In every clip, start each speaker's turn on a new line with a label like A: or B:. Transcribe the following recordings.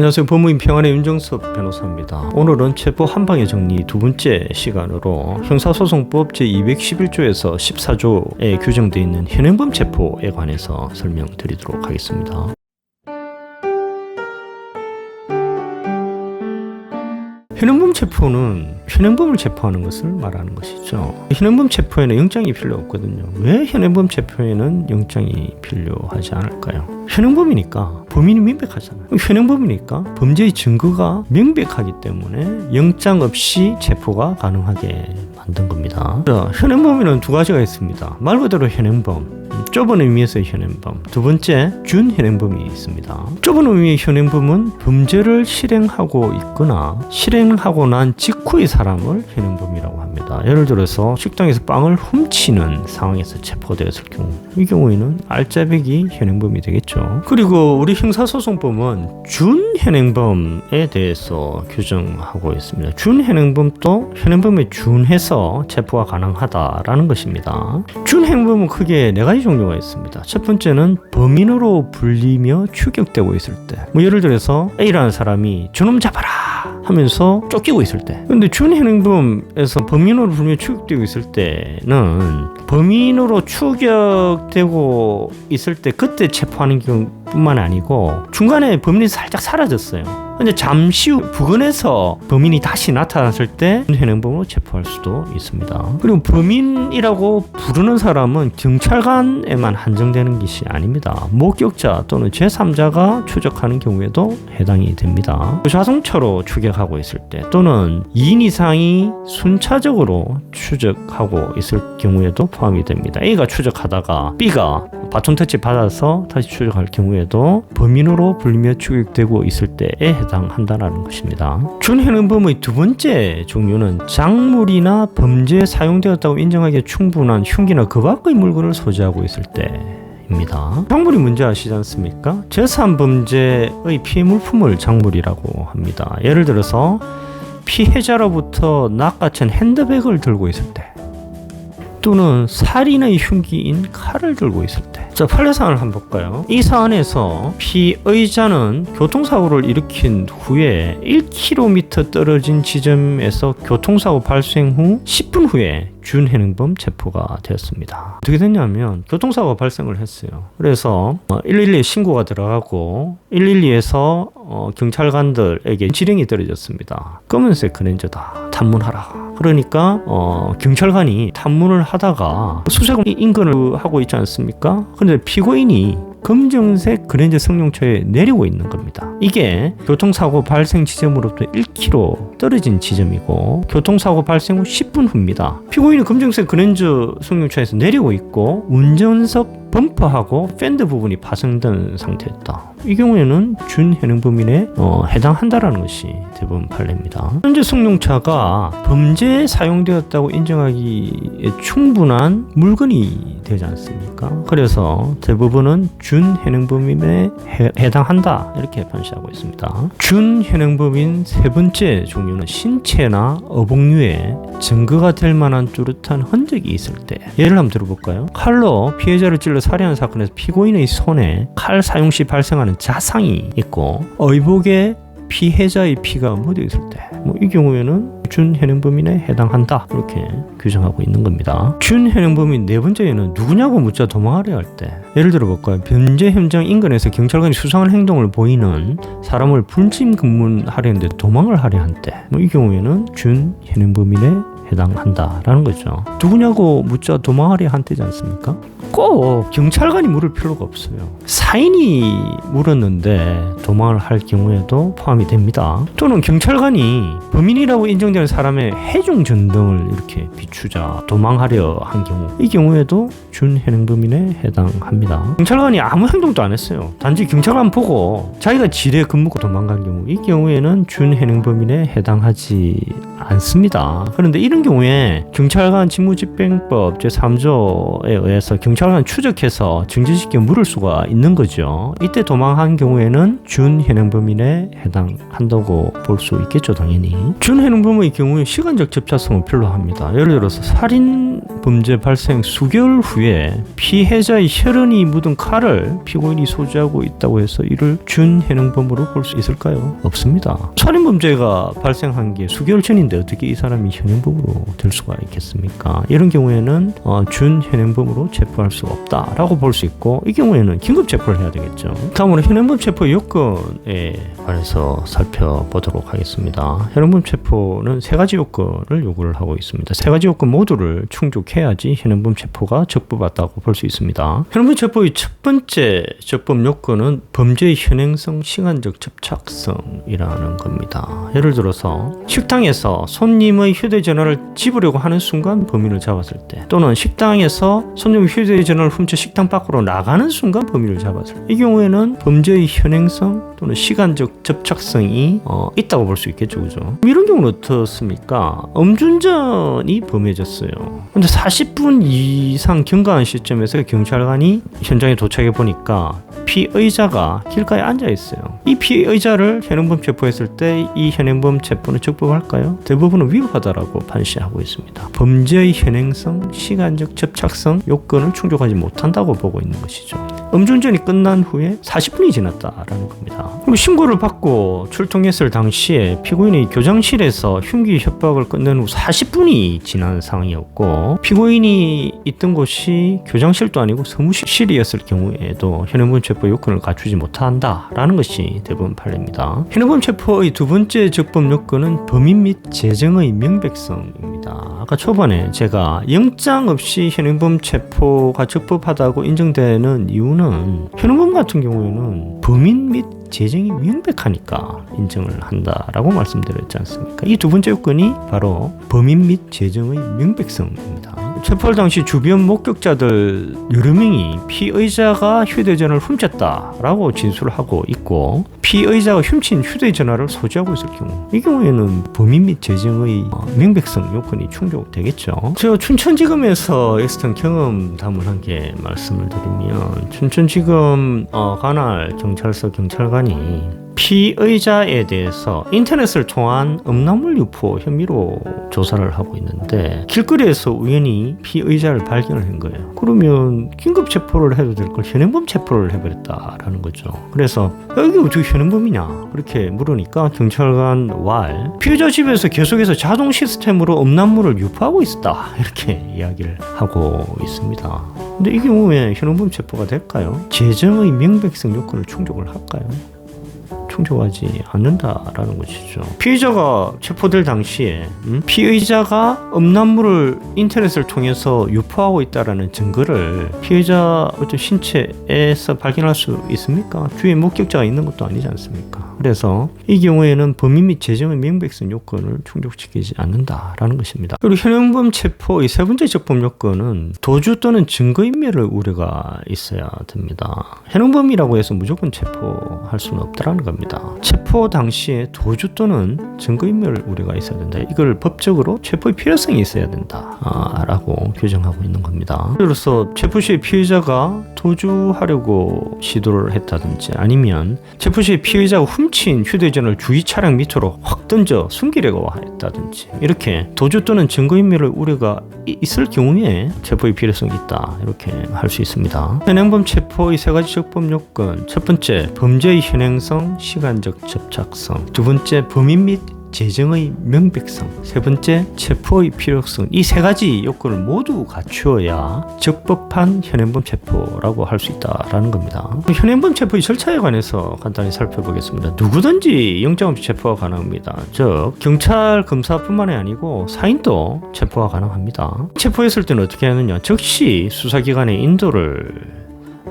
A: 안녕하세요. 법무인 평안의 윤정섭 변호사입니다. 오늘은 체포 한방의 정리 두 번째 시간으로 형사소송법 제211조에서 14조에 규정되어 있는 현행범 체포에 관해서 설명드리도록 하겠습니다. 현행범 체포는 현행범을 체포하는 것을 말하는 것이죠. 현행범 체포에는 영장이 필요 없거든요. 왜 현행범 체포에는 영장이 필요하지 않을까요? 현행범이니까 범인이 명백하잖아요. 현행범이니까 범죄의 증거가 명백하기 때문에 영장 없이 체포가 가능하게 만든 겁니다. 현행범에는 두 가지가 있습니다. 말 그대로 현행범, 좁은 의미에서의 현행범, 두 번째 준현행범이 있습니다. 좁은 의미의 현행범은 범죄를 실행하고 있거나 실행하고 난 직후의 사람을 현행범이라고 합니다. 예를 들어서 식당에서 빵을 훔치는 상황에서 체포되었을 경우, 이 경우에는 알짜배기 현행범이 되겠죠. 그리고 우리 형사소송법은 준현행범에 대해서 규정하고 있습니다. 준현행범도 현행범에 준해서 체포가 가능하다라는 것입니다. 준현행범은 크게 네 가지 종류가 있습니다. 첫 번째는 범인으로 불리며 추격되고 있을 때, 예를 들어서 A라는 사람이 저놈 잡아라 하면서 쫓기고 있을 때. 근데 준현행범에서 범인으로 불리며 추격되고 있을 때는 범인으로 추격되고 있을 때 그때 체포하는 경우뿐만 아니고 중간에 범인이 살짝 사라졌어요. 근데 잠시 후 부근에서 범인이 다시 나타났을 때 현행범으로 체포할 수도 있습니다. 그리고 범인이라고 부르는 사람은 경찰관에만 한정되는 것이 아닙니다. 목격자 또는 제3자가 추적하는 경우에도 해당이 됩니다. 자동차로 추격하고 있을 때 또는 2인 이상이 순차적으로 추적하고 있을 경우에도 포함이 됩니다. A가 추적하다가 B가 바톤 터치 받아서 다시 추적할 경우에도 범인으로 불리며 추격되고 있을 때에 해당한다는 것입니다. 준현행범의 두 번째 종류는 작물이나 범죄에 사용되었다고 인정하기에 충분한 흉기나 그 밖의 물건을 소지하고 있을 때입니다. 작물이 뭔지 아시지 않습니까? 제3범죄의 피해 물품을 작물이라고 합니다. 예를 들어서 피해자로부터 낚아챈 핸드백을 들고 있을 때, 또는 살인의 흉기인 칼을 들고 있을 때. 자, 판례 사안을 한번 볼까요? 이 사안에서 피의자는 교통사고를 일으킨 후에 1km 떨어진 지점에서 교통사고 발생 후 10분 후에 준현행범 체포가 되었습니다. 어떻게 됐냐면 교통사고가 발생을 했어요. 그래서 112에 신고가 들어가고 112에서 경찰관들에게 지령이 떨어졌습니다. 검은색 그랜저다, 탐문하라. 그러니까 경찰관이 탐문을 하다가 수색 인근을 하고 있지 않습니까? 그런데 피고인이 검정색 그랜저 승용차에 내리고 있는 겁니다. 이게 교통사고 발생 지점으로부터 1km 떨어진 지점이고 교통사고 발생 후 10분 후입니다. 피고인은 검정색 그랜저 승용차에서 내리고 있고 운전석 범퍼하고 팬더 부분이 파손된 상태였다. 이 경우에는 준현행범인에 해당한다라는 것이 대법원 판례입니다. 현재 승용차가 범죄에 사용되었다고 인정하기에 충분한 물건이 되지 않습니까? 그래서 대법원은 준현행범인에 해당한다 이렇게 판시하고 있습니다. 준현행범인 세 번째 종류는 신체나 어복류에 증거가 될 만한 뚜렷한 흔적이 있을 때. 예를 한번 들어볼까요? 칼로 피해자를 찔러 살해한 사건에서 피고인의 손에 칼 사용 시 발생하는 자상이 있고 의복에 피해자의 피가 묻어 있을 때, 이 경우에는 준현행범인에 해당한다 이렇게 규정하고 있는 겁니다. 준현행범인 네 번째에는 누구냐고 묻자 도망하려 할 때, 예를 들어 볼까요? 범죄 현장 인근에서 경찰관이 수상한 행동을 보이는 사람을 불침 검문하려는데 도망을 하려 한 때, 이 경우에는 준현행범인에 해당한다라는 거죠. 누구냐고 묻자 도망하려 한 때지 않습니까? 꼭 경찰관이 물을 필요가 없어요. 사인이 물었는데 도망을 할 경우에도 포함이 됩니다. 또는 경찰관이 범인이라고 인정되는 사람의 해중 전등을 이렇게 비추자 도망하려 한 경우, 이 경우에도 준현행범인에 해당합니다. 경찰관이 아무 행동도 안 했어요. 단지 경찰관 보고 자기가 지뢰 겁먹고 도망간 경우, 이 경우에는 준현행범인에 해당하지 않습니다. 그런데 이런 경우에 경찰관 직무집행법 제3조에 의해서 경찰관 추적해서 정지시켜 물을 수가 있는 거죠. 이때 도망한 경우에는 준현행범인에 해당한다고 볼 수 있겠죠, 당연히. 준현행범의 경우에 시간적 접차성은 필요합니다. 예를 들어서 살인 범죄 발생 수개월 후에 피해자의 혈흔이 묻은 칼을 피고인이 소지하고 있다고 해서 이를 준현행범으로 볼 수 있을까요? 없습니다. 살인범죄가 발생한 게 수개월 전인데 어떻게 이 사람이 현행범으로 될 수가 있겠습니까? 이런 경우에는 준현행범으로 체포할 수 없다라고 볼 수 있고, 이 경우에는 긴급 체포를 해야 되겠죠. 다음으로 현행범 체포 요건에 관해서 살펴보도록 하겠습니다. 현행범 체포는 세 가지 요건을 요구를 하고 있습니다. 세 가지 요건 모두를 충족해야지 현행범 체포가 적법하다고 볼 수 있습니다. 현행범 체포의 첫 번째 적법 요건은 범죄의 현행성, 시간적 접착성이라는 겁니다. 예를 들어서 식당에서 손님의 휴대전화를 집으려고 하는 순간 범인을 잡았을 때, 또는 식당에서 손님의 휴대전화를 훔쳐 식당 밖으로 나가는 순간 범인을 잡았을 때, 이 경우에는 범죄의 현행성 또는 시간적 접착성이 있다고 볼 수 있겠죠, 그죠? 이런 경우는 어떻습니까? 음주운전이 범해졌어요. 근데 40분 이상 경과한 시점에서 경찰관이 현장에 도착해 보니까 피의자가 길가에 앉아 있어요. 이 피의자를 현행범 체포했을 때 이 현행범 체포는 적법할까요? 대부분은 위법하다라고 판시하고 있습니다. 범죄의 현행성, 시간적 접착성 요건을 충족하지 못한다고 보고 있는 것이죠. 음주운전이 끝난 후에 40분이 지났다라는 겁니다. 그리고 신고를 받고 출동했을 당시에 피고인이 교장실에서 흉기 협박을 끝낸 후 40분이 지난 상황이었고, 피고인이 있던 곳이 교장실도 아니고 사무실이었을 경우에도 현행범 체포 요건을 갖추지 못한다라는 것이 대부분 판례입니다. 현행범 체포의 두 번째 적법 요건은 범인 및 재정의 명백성입니다. 아까 초반에 제가 영장 없이 현행범 체포가 적법하다고 인정되는 이유는 현행범 같은 경우에는 범인 및 재정이 명백하니까 인정을 한다라고 말씀드렸지 않습니까? 이 두 번째 요건이 바로 범인 및 재정의 명백성입니다. 체포할 당시 주변 목격자들 여러 명이 피의자가 휴대전화를 훔쳤다라고 진술을 하고 있고, 피의자가 훔친 휴대전화를 소지하고 있을 경우, 이 경우에는 범인 및 재정의 명백성 요건이 충족되겠죠. 제가 춘천지검에서 있었던 경험담을 한 개 말씀을 드리면, 춘천지검 관할 경찰서 경찰관이 피의자에 대해서 인터넷을 통한 음란물 유포 혐의로 조사를 하고 있는데, 길거리에서 우연히 피의자를 발견을 한 거예요. 그러면 긴급 체포를 해도 될 걸 현행범 체포를 해버렸다라는 거죠. 그래서 여기 어떻게 현행범이냐 그렇게 물으니까 경찰관 왈, 피의자 집에서 계속해서 자동 시스템으로 음란물을 유포하고 있었다 이렇게 이야기를 하고 있습니다. 근데 이 경우에 현행범 체포가 될까요? 재정의 명백성 요건을 충족을 할까요? 충족하지 않는다라는 것이죠. 피의자가 체포될 당시에 피의자가 음란물을 인터넷을 통해서 유포하고 있다라는 증거를 피의자 어떤 신체에서 발견할 수 있습니까? 주위에 목격자가 있는 것도 아니지 않습니까? 그래서 이 경우에는 범인 및 재정의 명백성 요건을 충족시키지 않는다라는 것입니다. 그리고 현행범 체포의 세 번째 적법 요건은 도주 또는 증거인멸의 우려가 있어야 됩니다. 현행범이라고 해서 무조건 체포할 수는 없다라는 겁니다. 체포 당시에 도주 또는 증거인멸 우려가 있어야 된다. 이걸 법적으로 체포의 필요성이 있어야 된다라고 규정하고 있는 겁니다. 그래서 체포 시에 피의자가 도주하려고 시도를 했다든지, 아니면 체포 시에 피의자가 훔친 휴대전화를 주위 차량 밑으로 확 던져 숨기려고 했다든지, 이렇게 도주 또는 증거인멸의 우려가 있을 경우에 체포의 필요성이 있다 이렇게 할 수 있습니다. 현행범 체포의 세 가지 적법 요건: 첫 번째, 범죄의 현행성, 시간적 접착성; 두 번째, 범인 및 재정의 명백성; 세 번째, 체포의 필요성. 이 세 가지 요건을 모두 갖추어야 적법한 현행범 체포라고 할 수 있다라는 겁니다. 현행범 체포의 절차에 관해서 간단히 살펴보겠습니다. 누구든지 영장 없이 체포가 가능합니다. 즉 경찰, 검사뿐만이 아니고 사인도 체포가 가능합니다. 체포했을 때는 어떻게 하느냐, 즉시 수사기관에 인도를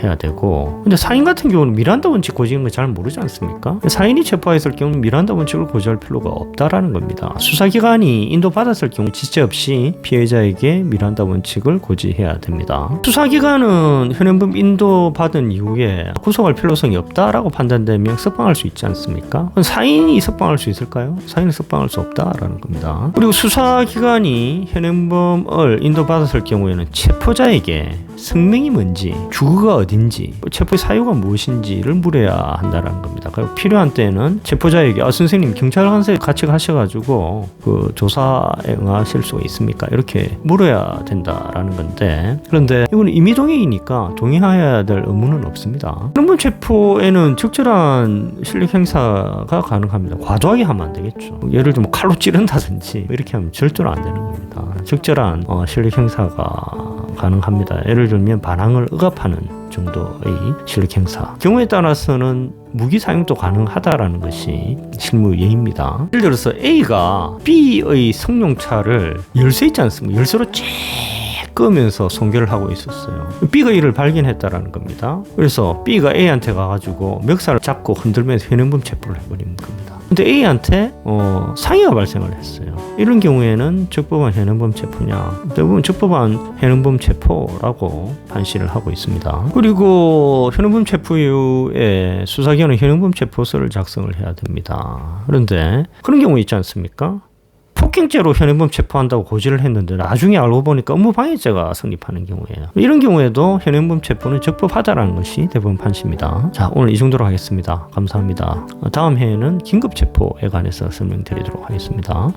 A: 해야 되고, 근데 사인 같은 경우는 미란다 원칙 고지는 거 잘 모르지 않습니까? 사인이 체포했을 경우는 미란다 원칙을 고지할 필요가 없다라는 겁니다. 수사기관이 인도받았을 경우 지체 없이 피해자에게 미란다 원칙을 고지해야 됩니다. 수사기관은 현행범 인도받은 이후에 구속할 필요성이 없다라고 판단되면 석방할 수 있지 않습니까? 사인이 석방할 수 있을까요? 사인은 석방할 수 없다라는 겁니다. 그리고 수사기관이 현행범을 인도받았을 경우에는 체포자에게 성명이 뭔지, 주거가 어딘지, 체포의 사유가 무엇인지를 물어야 한다는 겁니다. 그리고 필요한 때는 체포자에게 선생님 경찰관서에 같이 가셔가지고 그 조사에 응하실 수가 있습니까? 이렇게 물어야 된다라는 건데, 그런데 이거는 임의동행이니까 동의해야 될 의무는 없습니다. 현행범 체포에는 적절한 실력 행사가 가능합니다. 과도하게 하면 안 되겠죠. 예를 들면 칼로 찌른다든지 이렇게 하면 절대로 안 되는 겁니다. 적절한 실력 행사가 가능합니다. 예를 들면 반항을 억압하는 정도의 실력 행사. 경우에 따라서는 무기 사용도 가능하다라는 것이 실무 예입니다. 예를 들어서 A가 B의 승용차를 열쇠 있지 않습니까? 열쇠로 쫙 끄면서 손괴를 하고 있었어요. B가 이를 발견했다라는 겁니다. 그래서 B가 A한테 가가지고 멱살을 잡고 흔들면서 현행범 체포를 해버리는 겁니다. 근데 A한테 상해가 발생을 했어요. 이런 경우에는 적법한 현행범 체포냐? 대부분 적법한 현행범 체포라고 판시를 하고 있습니다. 그리고 현행범 체포 이후에 수사기관은 현행범 체포서를 작성을 해야 됩니다. 그런데 그런 경우 있지 않습니까? 폭행죄로 현행범 체포한다고 고지를 했는데 나중에 알고 보니까 업무방해죄가 성립하는 경우예요. 이런 경우에도 현행범 체포는 적법하다라는 것이 대부분 판시입니다. 자, 오늘 이 정도로 하겠습니다. 감사합니다. 다음 회에는 긴급체포에 관해서 설명드리도록 하겠습니다.